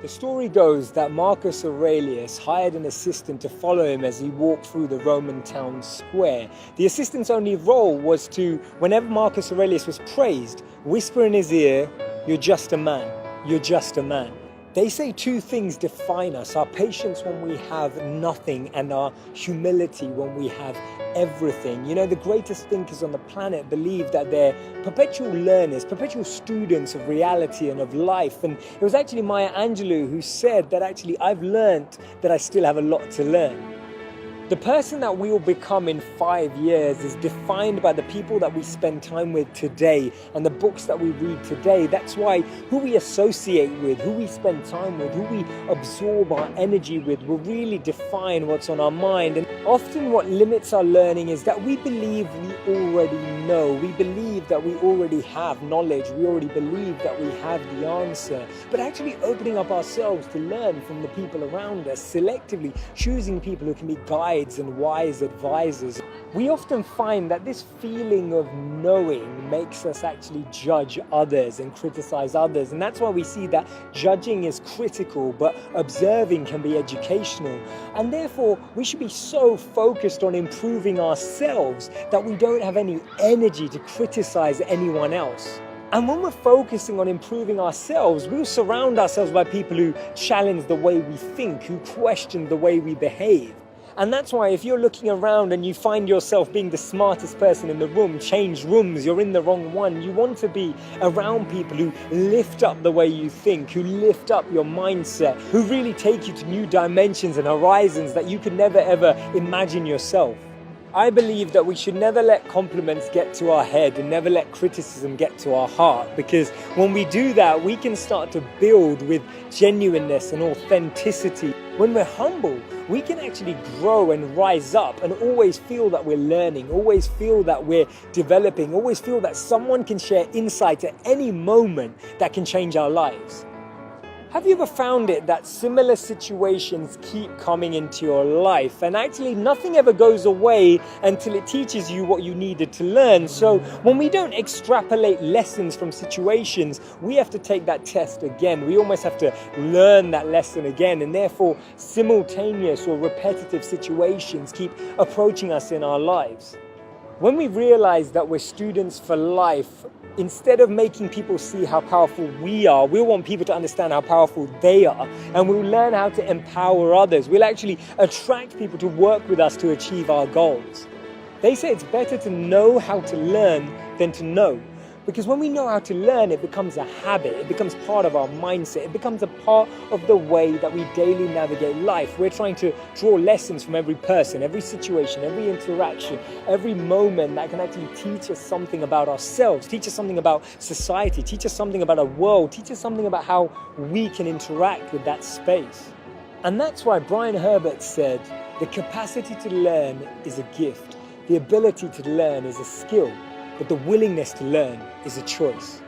The story goes that Marcus Aurelius hired an assistant to follow him as he walked through the Roman town square. The assistant's only role was to, whenever Marcus Aurelius was praised, whisper in his ear, "You're just a man, you're just a man." They say two things define us: our patience when we have nothing and our humility when we have everything. You know, the greatest thinkers on the planet believe that they're perpetual learners, perpetual students of reality and of life. And it was actually Maya Angelou who said that actually I've learned that I still have a lot to learn. The person that we will become in 5 years is defined by the people that we spend time with today and the books that we read today. That's why who we associate with, who we spend time with, who we absorb our energy with will really define what's on our mind. And often what limits our learning is that we believe we already know. We believe that we already have knowledge. We already believe that we have the answer. But actually opening up ourselves to learn from the people around us, selectively choosing people who can be guides and wise advisors. We often find that this feeling of knowing makes us actually judge others and criticize others. And that's why we see that judging is critical, but observing can be educational. And therefore, we should be so focused on improving ourselves that we don't have any energy to criticize anyone else. And when we're focusing on improving ourselves, we'll surround ourselves by people who challenge the way we think, who question the way we behave. And that's why if you're looking around and you find yourself being the smartest person in the room, change rooms, you're in the wrong one. You want to be around people who lift up the way you think, who lift up your mindset, who really take you to new dimensions and horizons that you could never ever imagine yourself. I believe that we should never let compliments get to our head and never let criticism get to our heart, because when we do that, we can start to build with genuineness and authenticity. When we're humble, we can actually grow and rise up and always feel that we're learning, always feel that we're developing, always feel that someone can share insight at any moment that can change our lives. Have you ever found it that similar situations keep coming into your life and actually nothing ever goes away until it teaches you what you needed to learn? So when we don't extrapolate lessons from situations, we have to take that test again. We almost have to learn that lesson again, and therefore simultaneous or repetitive situations keep approaching us in our lives. When we realize that we're students for life, instead of making people see how powerful we are, we'll want people to understand how powerful they are, and we'll learn how to empower others. We'll actually attract people to work with us to achieve our goals. They say it's better to know how to learn than to know. Because when we know how to learn, it becomes a habit, it becomes part of our mindset, it becomes a part of the way that we daily navigate life. We're trying to draw lessons from every person, every situation, every interaction, every moment that can actually teach us something about ourselves, teach us something about society, teach us something about our world, teach us something about how we can interact with that space. And that's why Brian Herbert said, the capacity to learn is a gift, the ability to learn is a skill, but the willingness to learn is a choice.